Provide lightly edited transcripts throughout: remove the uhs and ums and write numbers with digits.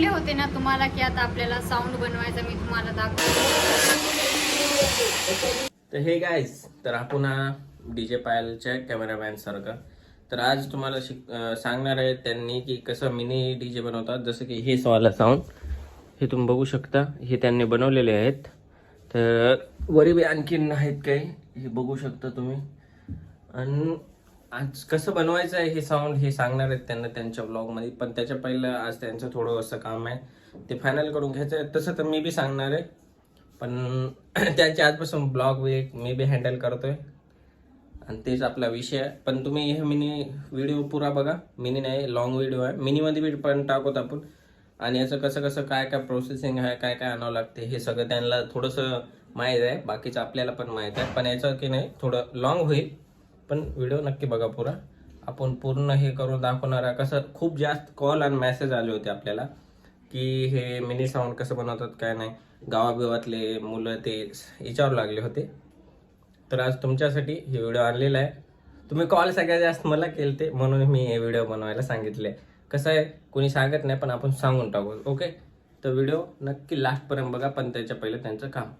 होते ना तुम्हाला की आता आपल्याला साऊंड बनवायचा, मी तुम्हाला दाखवते. तर हे गाईज, तर आपण डीजे पायलच्या कॅमेरामॅन सारखा तर आज तुम्हाला सांगणार आहे त्यांनी की कसं मिनी डीजे बनवतात. जसं की हे वाला साऊंड हे तुम्ही बघू शकता, हे त्यांनी बनवलेले आहेत. तर वरी बी आणखीन आहेत काही, हे बघू शकता तुम्ही. आणि आज कसं बनवायचं आहे हे साऊंड हे सांगणार आहेत त्यांना त्यांच्या ब्लॉगमध्ये. पण त्याच्या पहिलं आज त्यांचं थोडं असं काम आहे ते फायनल करून घ्यायचं आहे. तसं तर मी बी सांगणार आहे, पण त्यांच्या आजपासून ब्लॉग मी बी हँडल करतोय आणि तेच आपला विषय आहे. पण तुम्ही हे मिनी व्हिडिओ पुरा बघा. मिनी नाही, लॉंग व्हिडिओ आहे. मिनीमध्ये बी पण टाकत आपण. आणि याचं कसं कसं काय काय प्रोसेसिंग आहे, काय काय आणावं लागते हे सगळं त्यांना थोडंसं माहीत आहे. बाकीचं आपल्याला पण माहीत आहे. पण याचं की नाही थोडं लॉंग होईल, पण व्हिडिओ नक्की बघा पुरा. आपण पूर्ण हे करून दाखवणार आहे. कसं खूप जास्त कॉल आणि मेसेज आले होते आपल्याला की हे मिनी साऊंड कसं बनवतात काय नाही. गावाबिवातले मुलं ते विचारू लागले होते. तर आज तुमच्यासाठी हे व्हिडिओ आणलेला आहे. तुम्ही कॉल सगळ्यात जास्त मला केलते म्हणून मी हे व्हिडिओ बनवायला सांगितले. कसं आहे कोणी सांगत नाही पण आपण सांगून टाकू. ओके, तर व्हिडिओ नक्की लास्टपर्यंत बघा. पण त्याच्या पहिलं त्यांचं काम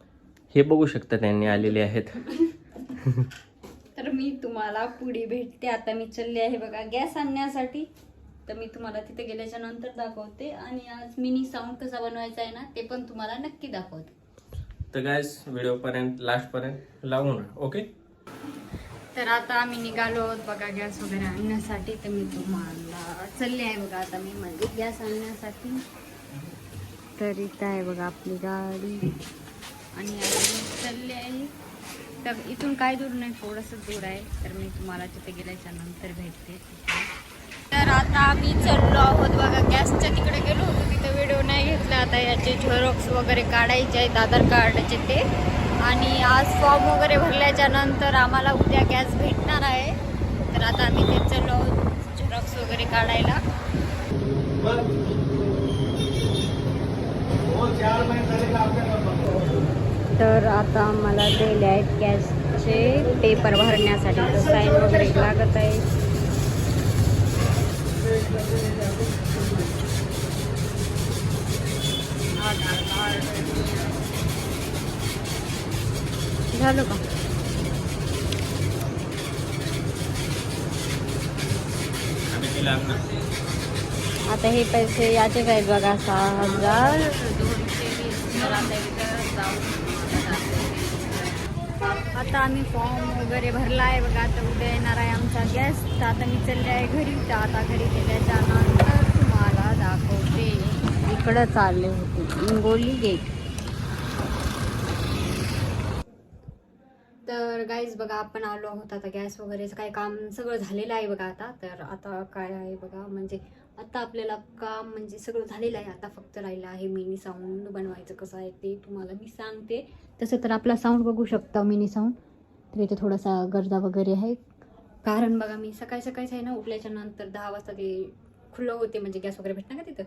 हे बघू शकता त्यांनी आलेले आहेत. तर मी तुम्हाला पुढे भेटते. आता मी चालले आहे बघा गॅस आणण्यासाठी. तर मी तुम्हाला तिथे गेल्याच्या नंतर दाखवते. आणि आज मिनी साऊंड कसा बनवायचा आहे ना ते पण तुम्हाला नक्की दाखवते. तर गाइस व्हिडिओ पर्यंत लास्टपर्यंत लागून राहा. ओके, तर आता आम्ही निघालो आहोत बघा गॅस वगैरे आणण्यासाठी. तर मी तुम्हाला चालले आहे बघा आता मी म्हणजे गॅस आणण्यासाठी. तर इथं आहे बघा आपली गाडी आणि आम्ही चालले आहे. तर इथून काय दूर नाही, थोडंसं दूर आहे. तर मी तुम्हाला तिथे गेल्याच्या नंतर भेटते. तर आता आम्ही चाललो आहोत बघा गॅसच्या तिकडे गेलो होतो, तिथे व्हिडिओ नाही घेतला. आता याचे झेरॉक्स वगैरे काढायचे आहेत आधार कार्डाचे ते. आणि आज फॉर्म वगैरे भरल्याच्या नंतर आम्हाला उद्या गॅस भेटणार आहे. तर आता आम्ही ते चाललो आहोत झेरॉक्स वगैरे काढायला. तर आता आम्हाला दिले आहेत गॅसचे पेपर भरण्यासाठी. तर साईन वगैरे लागत आहे. झालं का? आता हे पैसे याचेच आहेत बघा 6,220. आता आम्ही फॉर्म वगैरे भरला आहे बघा. आता उद्या येणार आहे आमचा गॅस. तर आता मी चालले आहे घरी. तर आता घरी गेल्याच्या नंतर तुम्हाला दाखवते. इकडं चालले होते हिंगोली गेट. तर गाईज बघा आपण आलो आहोत आता. गॅस वगैरेचं काय काम सगळं झालेलं आहे बघा आता. तर आता काय आहे बघा, म्हणजे आता आपल्याला काम म्हणजे सगळं झालेलं आहे. आता फक्त राहिलं आहे मिनी साऊंड बनवायचं. कसं आहे ते तुम्हाला मी सांगते. तसं तर आपला साऊंड बघू शकता मिनी साऊंड. तर इथे थोडासा गरजा वगैरे आहे. कारण बघा मी सकाळीच आहे ना, उठल्याच्या नंतर 10 वाजता ते खुलं होते, म्हणजे गॅस वगैरे भेटणार का तिथं,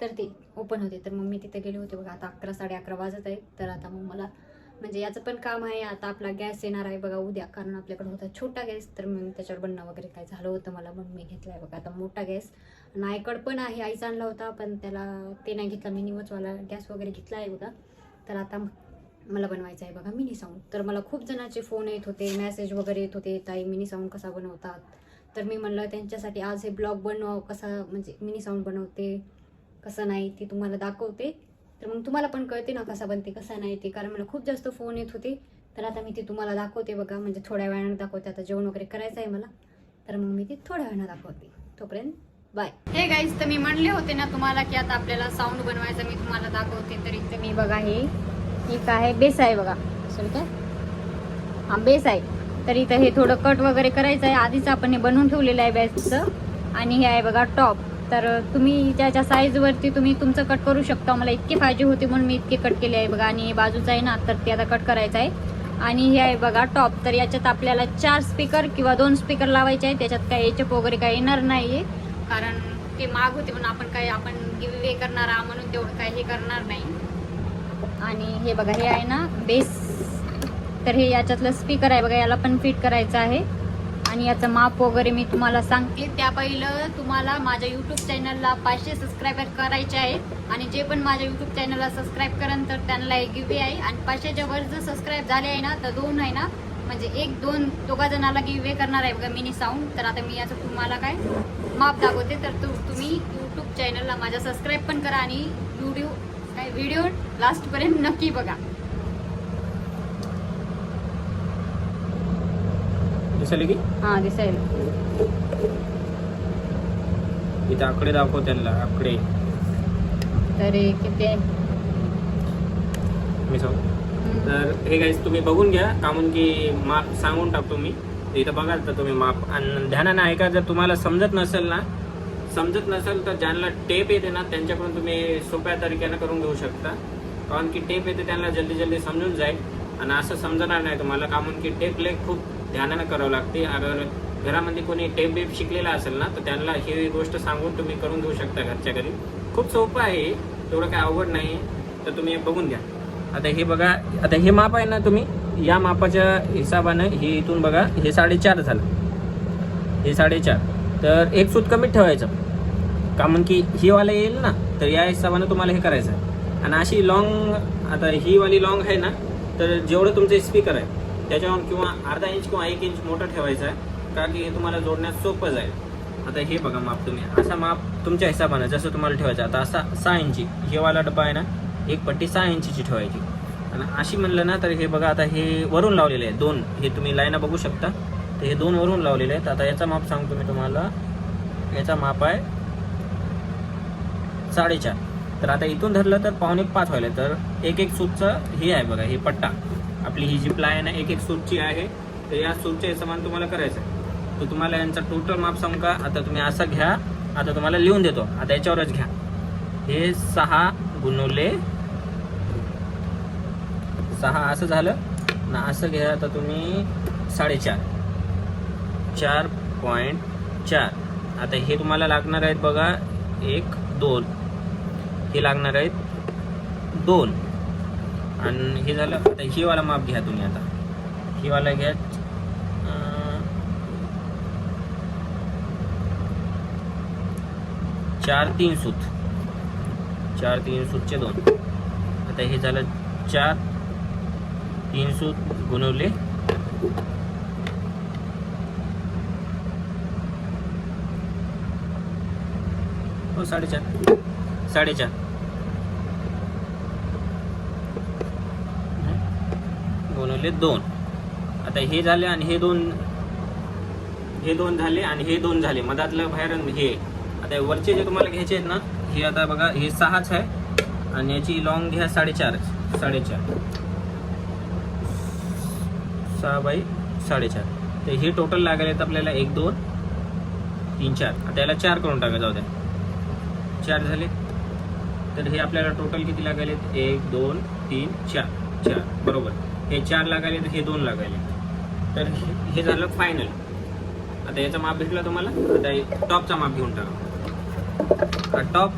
तर ते ओपन होते. तर मग मी तिथे गेले होते बघा. आता 11 साडे 11 वाजत आहे. तर आता मग मला म्हणजे याचं पण काम आहे. आता आपला गॅस येणार आहे बघा उद्या. कारण आपल्याकडे होता छोटा गॅस, तर मग त्याच्यावर बनणं वगैरे काय झालं होतं मला, म्हणून मी घेतला आहे बघा आता मोठा गॅस. नायकड पण आहे, आईचा आणला होता पण त्याला ते नाही घेतला. मी निवचवाला गॅस वगैरे घेतला आहे बघा. तर आता मला बनवायचं आहे बघा मिनी साऊंड. तर मला खूप जणांचे फोन येत होते, मेसेज वगैरे येत होते, ताई मिनी साऊंड कसा बनवतात. तर मी म्हणलं त्यांच्यासाठी आज हे ब्लॉग बनव, कसा म्हणजे मिनी साऊंड बनवते कसं नाही ते तुम्हाला दाखवते. तर मग तुम्हाला पण कळते ना कसा बनते कसा नाही ते. कारण मला खूप जास्त फोन येत होते. तर आता मी ते तुम्हाला दाखवते बघा, म्हणजे थोड्या वेळानं दाखवते. आता जेवण वगैरे करायचं आहे मला, तर मग मी ते थोड्या वेळानं दाखवते. तोपर्यंत बाय. हे गाईज, तर मी म्हणले होते ना तुम्हाला की आता आपल्याला साऊंड बनवायचं, मी तुम्हाला दाखवते. तर इथं मी बघा हे काय आहे, बेस आहे बघा. सॉरी काय, हा बेस आहे. तर इथं हे थोडं कट वगैरे करायचं आहे. आधीच आपण हे बनवून ठेवलेलं आहे बेसचं. आणि हे आहे बघा टॉप. तर तुम्ही ज्याच्या साईजवरती तुम्ही तुमचं कट करू शकता. मला इतके पाहिजे होते म्हणून मी इतके कट केले आहे बघा. आणि बाजूचं आहे ना, तर ते आता कट करायचं आहे. आणि हे आहे बघा टॉप. तर याच्यात आपल्याला 4 स्पीकर किंवा 2 स्पीकर लावायचे आहेत. त्याच्यात काही एचएफ वगैरे काही येणार नाही आहे, कारण ते महाग होते म्हणून आपण गिव्ह अवे करणार म्हणून तेवढं काही हे करणार नाही. आणि हे बघा हे आहे ना बेस, तर हे याच्यातलं स्पीकर आहे बघा, याला पण फिट करायचं आहे. आणि याचं माप वगैरे मी तुम्हाला सांगते. त्या पहिलं तुम्हाला माझ्या यूट्यूब चॅनलला 500 सबस्क्रायबर करायचे आहेत. आणि जे पण माझ्या यूट्यूब चॅनलला सबस्क्राईब करेन तर त्यांना एक गिव्हे आहे. आणि 500च्या वर जर सबस्क्राईब झाले आहे ना तर 2 आहे ना, म्हणजे 1-2 दोघा जणाला गिव्हे करणार आहे बघा मिनी साऊंड. तर आता मी याचं तुम्हाला काय माप दाखवते. तर तुम्ही यूट्यूब चॅनलला माझ्या सबस्क्राईब पण करा आणि व्हिडिओ लास्टपर्यंत नक्की बघा. दिसेल की हां दिसेल. इथे आकडे दाखव त्यांना, आकडे. तर हे किती आहे मी सांगू. तर हे गाईस तुम्ही बघून घ्या, कामून की माप सांगून टाकतो मी. इथं बघाल तर तुम्ही माप आणि ध्यानानं ऐका. जर तुम्हाला समजत नसेल तर ज्यांना टेप येते ना त्यांच्याकडून तुम्ही सोप्या तरीक्यानं करून घेऊ शकता. कारण की टेप येते त्यांना जल्दी समजून जाईल आणि असं समजणार नाही तुम्हाला. कामून की टेप खूप ध्यानानं करावं लागते. अगर घरामध्ये कोणी टेप शिकलेला असेल ना तर त्यांना ही गोष्ट सांगून तुम्ही करून घेऊ शकता घरच्या घरी. खूप सोपं आहे, तेवढं काय अवघड नाही. तर तुम्ही बघून घ्या. आता हे बघा, आता हे माप आहे ना, तुम्ही या मापाच्या हिशोबानं हे इथून बघा, हे 4.5 झालं, हे 4.5. तर एक सूत कमीत ठेवायचं, का म्हणून की ही वाला येईल ना, तर या हिशोबानं तुम्हाला हे करायचं आहे. आणि अशी लॉंग, आता ही वाली लॉंग आहे ना, तर जेवढं तुमचं स्पीकर आहे त्याच्यावर किंवा अर्धा इंच किंवा 1 इंच मोठं ठेवायचं आहे, कारण की हे तुम्हाला जोडण्यास सोपं जाईल. आता हे बघा माप, तुम्ही असा माप तुमच्या हिशोबानं जसं तुम्हाला ठेवायचं. आता असा 6 इंची हे वाला डबा आहे ना, एक पट्टी 6 इंचीची ठेवायची. आणि अशी म्हणलं ना तर हे बघा, आता हे वरून लावलेले आहे 2, हे तुम्ही लाईना बघू शकता. तर हे 2 वरून लावलेले आहेत. आता याचा माप सांगतो मी तुम्हाला. याचा माप आहे 4.5. तर आता इथून धरलं तर 4.25 व्हायला. तर एक सूतचं हे आहे बघा, हे पट्टा आपली ही जी प्लाय आहे ना, एक सूतची आहे. तर या सूतच्या समान तुम्हाला करायचं आहे. तर तुम्हाला यांचा टोटल माप सांगू का. आता तुम्ही असं घ्या, आता तुम्हाला लिहून देतो, आता याच्यावरच घ्या. हे 6 गुणुले 6 असं झालं ना. असं घ्या आता तुम्ही 4.5, 4.4. आता हे तुम्हाला लागणार आहेत बघा 1, 2, हे लागणार आहेत 2. आणि हे झालं. आता ही वाला माप घ्या तुम्ही. आता ही वाला घ्या 4-3 सूत, 4-3 सूतचे 2. आता हे झालं 4-3 सूत गुणवले 4.5 गुणवले 2. आता हे झाले आणि हे 2 झाले आणि हे 2 झाले, मधातलं बाहेर हे. आता वरचे जे तुम्हाला घ्यायचे आहेत ना, हे आता बघा हे 6च आहे आणि याची लॉंग घ्या 4.5, 6 बाय 4.5. तर हे टोटल लागेल आहेत आपल्याला 1, 2, 3, 4. आता याला 4 करून टाका, जाऊ द्या. 4 झाले. तर हे आपल्याला टोटल किती लागायले? 1, 2, 3, 4 बरोबर. हे 4 लागायले तर हे 2 लागायले. तर हे झालं फायनल. आता याचा माप भेटला तुम्हाला. आता टॉपचा माप घेऊन टाका. टॉप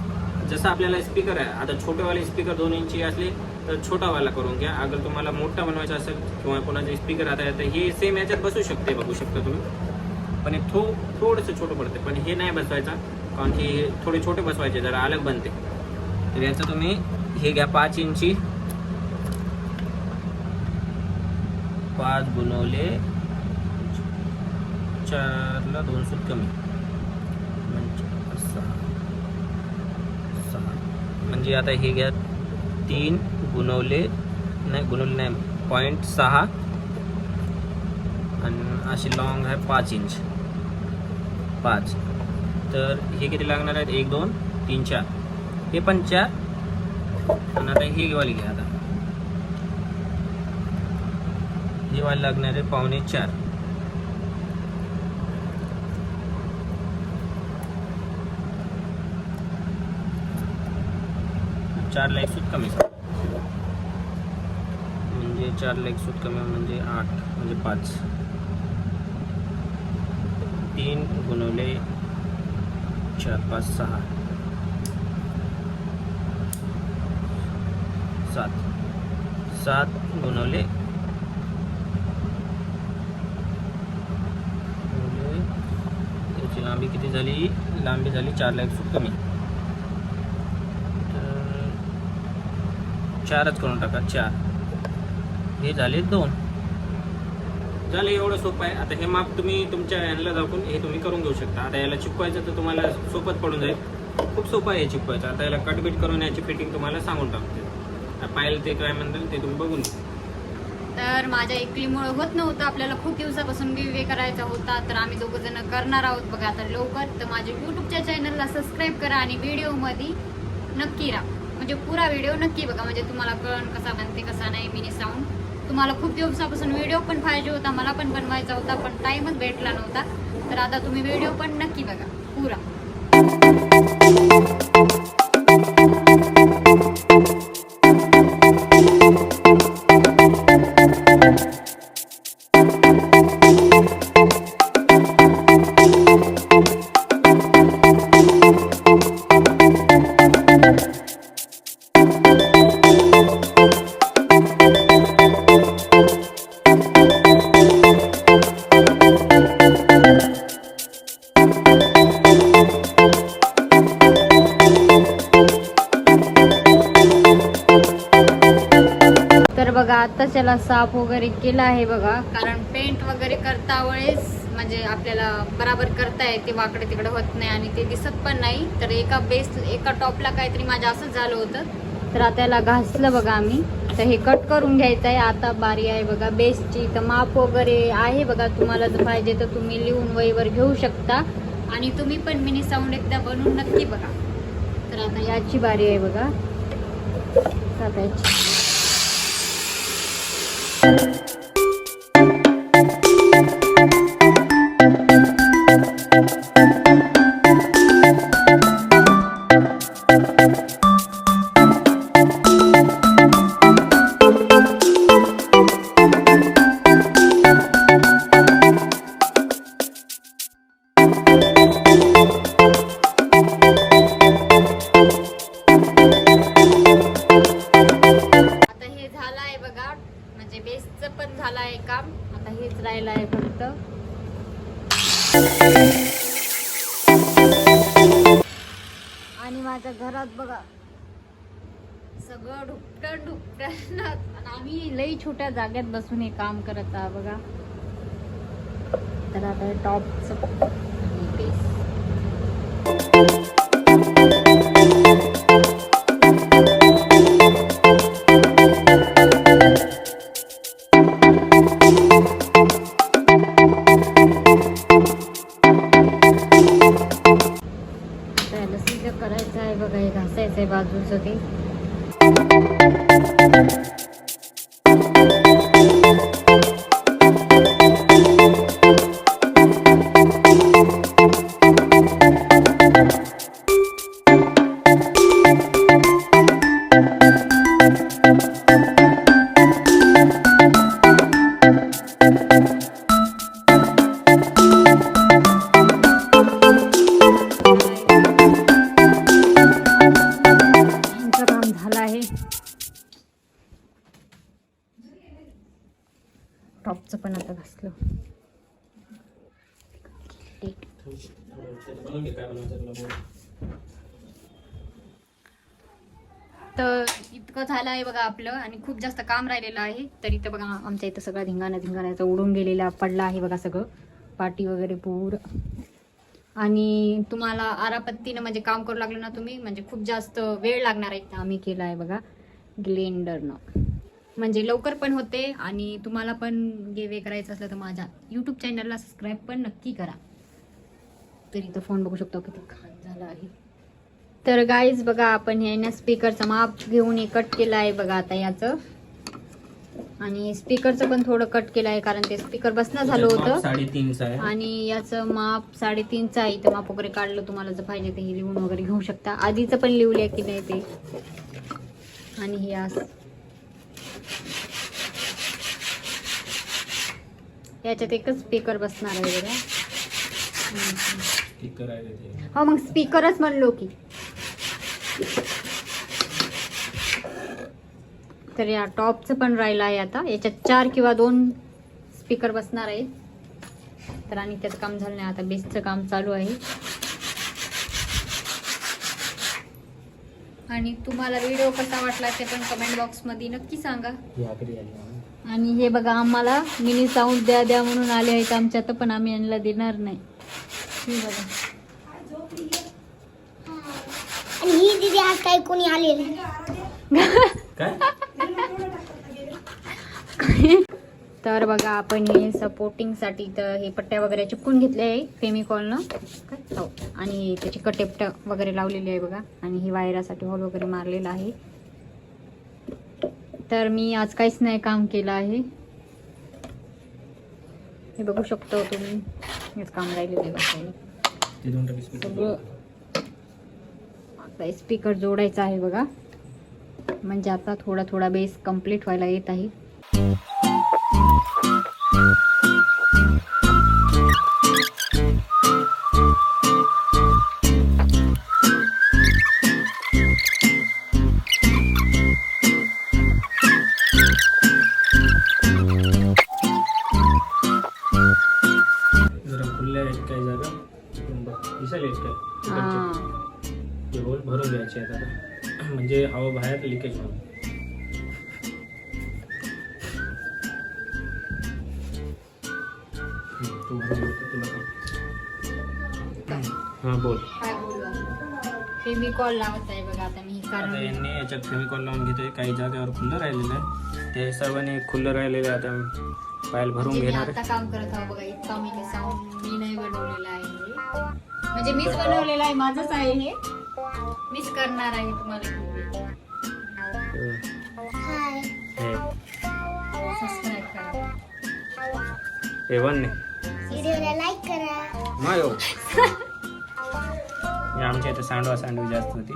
जसं आपल्याला स्पीकर आहे, आता छोटेवाले स्पीकर 2 इंची असले तर छोटावाला करून घ्या. अगर तुम्हाला मोठा बनवायचा असेल किंवा कोणाचे स्पीकर आता येतं, हे सेम याच्यात बसू शकते, बघू शकता तुम्ही. पण हे थोडंसं छोटं पडते, पण हे नाही बसवायचा, कारण की थोडे छोटे बसवायचे, जरा अलग बनते. तर याचं तुम्ही हे घ्या 5 इंची, 5 गुणवले 4ला 2 सूत कमी, म्हणजे 6. म्हणजे आता हे घ्या 3 गुणवले नाही 0.6 आणि अशी लॉंग आहे 5 इंच, 5. तर हे किती लागणार आहेत? 1, 2, 3, 4. हे पण 4. आणि आता ही वाली घ्या. आता ही वाली लागणार आहे 4.25. ला 1 सूत कमी, म्हणजे 4ला 1 सूत कमी म्हणजे 8, म्हणजे 5. 3 गुणवले 4, 5, 6, 7. 7 गुणवले त्याची लांबी किती झाली? लांबी झाली 4 ला 1 सूट कमी, तर 4च करून टाका. 4 हे झाले 2 झाले. एवढं सोपं आहे. आता हे माप तुम्ही तुमच्या ह्यांना दाखवून हे तुम्ही करून घेऊ शकता. आता याला चिपकायचं तर तुम्हाला सोपंच पडून जाईल. खूप सोपं आहे हे चिपकायचं. आता याला कटबीट करून याची फिटिंग तुम्हाला सांगून टाकते. पाहिलं ते काय म्हणतात ते तुम्ही बघून घ्या. तर माझ्या एकलीमुळे होत नव्हतं, आपल्याला खूप दिवसापासून गिव्हवे करायचा होता, तर आम्ही दोघं जण करणार आहोत बघा आता लवकर. तर माझ्या यूट्यूबच्या चॅनलला सबस्क्राईब करा आणि व्हिडिओमध्ये नक्की राहा, म्हणजे पुरा व्हिडिओ नक्की बघा, म्हणजे तुम्हाला कळण कसा बनते कसा नाही मिनी साऊंड. तुम्हाला खूप दिवसापासून व्हिडिओ पण पाहिजे होता, मला पण बनवायचा होता, पण टाईमच भेटला नव्हता. तर आता तुम्ही व्हिडिओ पण नक्की बघा पुरा. बघा आता त्याला साफ वगैरे केला आहे बघा, कारण पेंट वगैरे करता वेळेस म्हणजे आपल्याला बराबर करता येते, वाकडे तिकडे होत नाही आणि ते दिसत पण नाही. तर एका टॉपला काहीतरी माझं असंच झालं होतं, तर आता याला घासलं बघा आम्ही. तर हे कट करून घ्यायचं आहे. आता बारी आहे बघा बेसची. तर माप वगैरे आहे बघा, तुम्हाला जर पाहिजे तर तुम्ही लिहून वहीवर घेऊ शकता आणि तुम्ही पण मिनी साऊंड एकदा बनवून नक्की बघा. तर आता याची बारी आहे बघा कापायची. बेसचं पण झालं आहे काम, आता हेच राहिलं आहे फक्त. आणि माझ्या घरात बघा सगळं ढुकटन आणि आम्ही लई छोट्या जागेत बसून हे काम करत आहोत बघा. तर आता टॉपचं बेस करायचं आहे बघा. हे घासायचं आहे बाजूचं ते. टॉपचं पण आता घासलं. तर इतकं झालं आहे बघा आपलं आणि खूप जास्त काम राहिलेलं आहे. तर इथं बघा आमच्या इथं सगळा धिंगाणा उडून गेलेला पडला आहे बघा सगळं, पाटी वगैरे पूर्ण. आणि तुम्हाला आरापत्तीनं म्हणजे काम करू लागलं ना तुम्ही, म्हणजे खूप जास्त वेळ लागणार आहे. आम्ही केला आहे बघा ग्लेंडरनं, म्हणजे लवकर पण होते. आणि तुम्हाला पण गिव्हवे करायचं असलं तर माझ्या यूट्यूब चॅनलला सबस्क्राईब पण नक्की करा. तरी इथं फोन बघू शकतो किती घाण झाला आहे. तर गाईज बघा आपण हे ना स्पीकरचं माप घेऊन हे कट केलं आहे बघा आता याचं. आणि स्पीकरचं पण थोडं कट केलं आहे, कारण ते स्पीकर बसणं झालं होतं. 3.5 आहे आणि याचं माप 3.5 आहे. इथं माप वगैरे काढलं, तुम्हाला जर पाहिजे ते लिहून वगैरे घेऊ शकता. आधीचं पण लिहून की नाही ते. आणि हे असं याच्यात एकच स्पीकर बसणार आहे बघा. स्पीकर आहे ते. हो मग स्पीकरच म्हणलो की. तर या टॉपचं पण राहिलं आहे आता. याच्यात 4 किंवा 2 स्पीकर बसणार आहे. तर आणि त्याचं काम झालं नाही, आता बेसचं काम चालू आहे. आणि तुम्हाला व्हिडिओ कसा वाटला ते पण कमेंट बॉक्समध्ये नक्की सांगा. आणि हे बघा, आम्हाला मिनी साऊंड द्या म्हणून आले आहेत आमच्यात, पण आम्ही यांना देणार नाही. हे बघा. आणि ही दीदी आज काही कोणी आलेली तर बघा, आपण हे सपोर्टिंगसाठी तर हे पट्ट्या वगैरे चिपकून घेतले आहे फेमिकॉलनं. आणि त्याची कटेपट वगैरे लावलेली आहे बघा. आणि ही वायरासाठी हॉल वगैरे मारलेला आहे. तर मी आज काहीच नाही काम केलं आहे, हे बघू शकतो तुम्ही. हेच काम राहिलेलं आहे बघा. आता स्पीकर जोडायचा आहे बघा, म्हणजे आता थोडा थोडा बेस कंप्लीट व्हायला येत आहे. होल भरून घ्यायचे आहेत आता, म्हणजे हवा बाहेर लिकेज होईल. हा बोल. फेमिकॉल लावत आहे बघा आता मी, कारण आता यांनी याच्यात फेमिकॉल लावून घेतोय. काही जागेवर खुल्लं राहिलेलं आहे, ते सर्वांनी खुल्लं राहिलेलं आहे. आता पायल भरून म्हणजे मी घेणार आता काम करत आहो बघा. इतका मी साऊंड मी नाही बनवलेला आहे, म्हणजे मीच बनवलेला आहे, माझंच आहे हे. मीच करणार आहे तुम्हाला. हाय सबस्क्राईब करा. एवन व्हिडिओला लाईक करा. मायो आमच्या इथे सँडविच जास्त होती.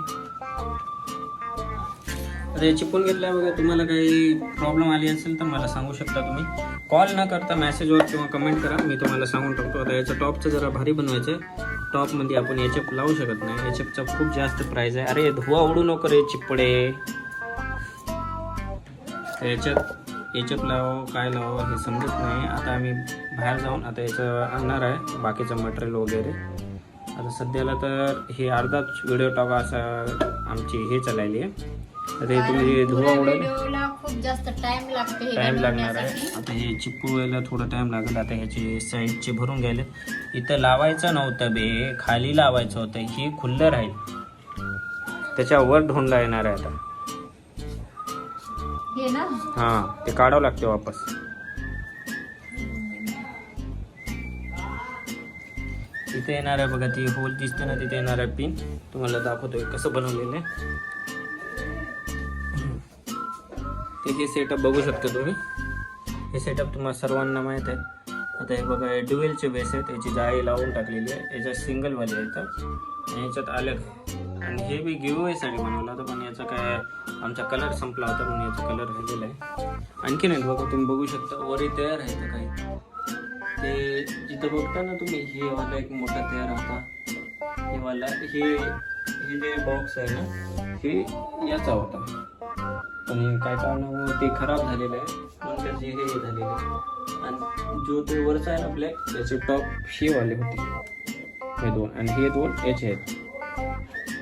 आता हे चिपून घेतलं आहे बघा. तुम्हाला काही प्रॉब्लेम आली असेल तर मला सांगू शकता तुम्ही. कॉल न करता मेसेजवर किंवा कमेंट करा, मी तुम्हाला सांगून टाकतो. आता याचं टॉपचं जरा भारी बनवायचं आहे. टॉपमध्ये आपण एचएफ लावू शकत नाही, एचएफचा खूप जास्त प्राइस आहे. अरे धुवा उडू नको रे चिपडे. याच्यात एचएफ लावावं काय लावावं हे समजत नाही. आता आम्ही बाहेर जाऊन आता याचं आणणार आहे बाकीचं मटेरियल वगैरे. आता सध्याला तर हे अर्धाच व्हिडिओ टाका असं आमची हे चालली आहे. आता हे तुम्ही धुवा व्हिडिओला खूप जास्त टाइम लागते, टाइम लागणार आहे. आता हे चिपकवायला थोडं टाइम लागेल. आता ह्याचे साईडचे भरून घ्यायले. इथं लावायचं नव्हतं बे, खाली लावायचं होतं. ही खुल्लं राहील, त्याच्यावर ढोंडला येणार आहे आता. हे ना, हा ते काढावं लागते वापस. इथे येणार आहे बघा, ती होल दिसते ना, तिथे येणार आहे पिन. तुम्हाला दाखवतोय कसं बनवलेलं आहे ते. हे सेटअप बघू शकता तुम्ही. हे सेटअप तुम्हाला सर्वांना माहीत आहे. आता हे बघा, हे ड्युएलचे बेस आहेत. याची जाळी लावून टाकलेली आहे. याच्यात सिंगलवाले आहेत आणि याच्यात अलग. आणि हे बी गिव्हअवेसाठी बनवलं होतं, पण याचा काय आमचा कलर संपला होता म्हणून याचा कलर राहिलेला आहे. आणखी नाही बघा, तुम्ही बघू शकता वरही तयार आहे तर काही. ते जिथं बघता ना तुम्ही, हे वाला एक मोठा तयार होता. हे वाला हे जे बॉक्स आहे ना, हे याचा होता. पण काय कारणामुळे ते खराब झालेलं आहे म्हणून त्याचे हे झालेले आहे. आणि जो ते वरचा आहे ना ब्लॅक, त्याचे टॉप हे वाले होते हे दोन, आणि हे दोन याचे आहेत.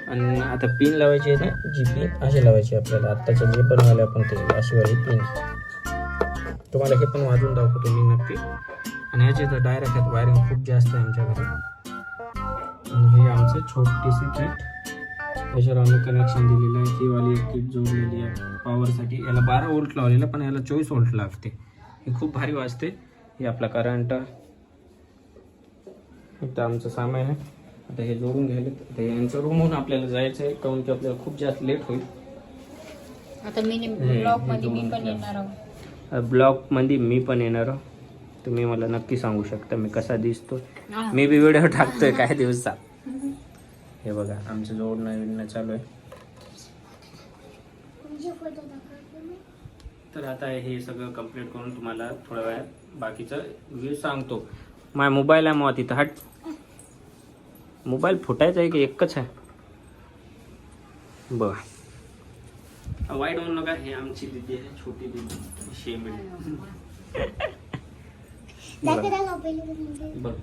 आणि आता पिन लावायची आहे ना, जी पिन अशी लावायची आपल्याला. आत्ताचे जे बनवायला आपण ते अशी वाली पिन. तुम्हाला हे पण वाजवून दाखवतो मी नक्की. आणि याचे तर डायरेक्ट आहेत, वायरिंग खूप जास्त आहे आमच्याकडे. आणि हे आमचं छोटीशी किट, याच्यावर आम्ही कनेक्शन दिलेलं आहे. ही वाली एक किट जोडलेली आहे पॉवरसाठी. याला 12 वोल्ट लावलेलं, पण याला 24 वोल्ट लागते. हे खूप भारी वाजते. हे आपला करंट. इथं आमचं सामान आहे. आता हे जोडून घ्यायला. आता यांचं रूमहून आपल्याला जायचं आहे, काऊन की आपल्याला खूप जास्त लेट होईल. आता मी ब्लॉकमध्ये मी पण येणार आहोत. ब्लॉकमध्ये मी पण येणार आहोत. तुम्ही मला नक्की सांगू शकता मी कसा दिसतो. मी बी व्हिडिओ टाकतोय काही दिवसात. हे बघा, आमचं जोडणं चालू आहे. तर आता हे सगळं कंप्लीट करून तुम्हाला थोड्या वेळात बाकीचं व्ह्यू सांगतो. माझा मोबाईल आहे मग तिथं. हट, मोबाईल फुटायचा आहे की एकच आहे बघा. वाईट म्हणू नका, हे आमची दीदी आहे, छोटी दीदी शेमिडी. दाखवा पहिले बघ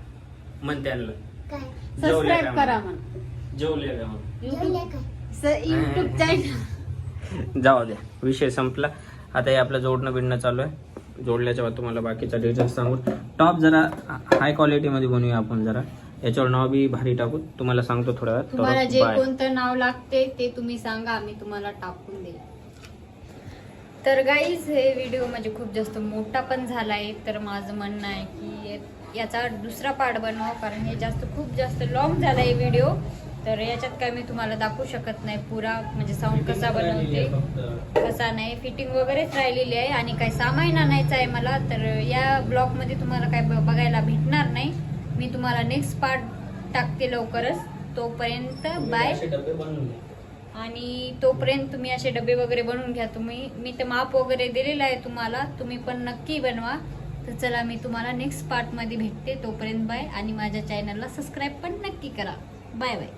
मन त्यांना काय सबस्क्राईब करा म्हण. जेवले का मग जेवल्या काय युट्यूब चॅनल. जाऊ द्या, विषय संपला. आता हे आपलं जोडणं बिडणं चालू आहे. जोडल्याच्या बाद तुम्हाला बाकीचा डिटेल्स सांगू. टॉप जरा हाय क्वालिटी मध्ये बनवूया आपण. जरा याच्यावर नाव बी भारी टाकू, तुम्हाला सांगतो थोड्या वेळात. तुम्हाला तर जे bye. कोणतं नाव लागते ते तुम्ही सांगा, आम्ही तुम्हाला टाकून देईल. तर गाईज हे व्हिडिओ म्हणजे खूप जास्त मोठा पण झालाय, तर माझं म्हणणं आहे की याचा दुसरा पार्ट बनवा, कारण हे खूप जास्त लॉंग झालाय व्हिडिओ. तर याच्यात काय मी तुम्हाला दाखवू शकत नाही पुरा, म्हणजे साऊंड कसा बनवते कसा नाही, फिटिंग वगैरेच राहिलेली आहे आणि काही सामान आणायचं आहे मला. तर या ब्लॉग मध्ये तुम्हाला काय बघायला भेटणार नाही. मी तुम्हाला नेक्स्ट पार्ट टाकते लवकरच. तोपर्यंत बाय. आणि तोपर्यंत तुम्ही असे डबे वगैरे बनवून घ्या. मी तर माप वगैरे दिलेलं आहे तुम्हाला, तुम्ही पण नक्की बनवा. तर चला, मी तुम्हाला नेक्स्ट पार्ट मध्ये भेटते. तोपर्यंत बाय. आणि माझ्या चॅनलला सबस्क्राईब पण नक्की करा. Bye bye.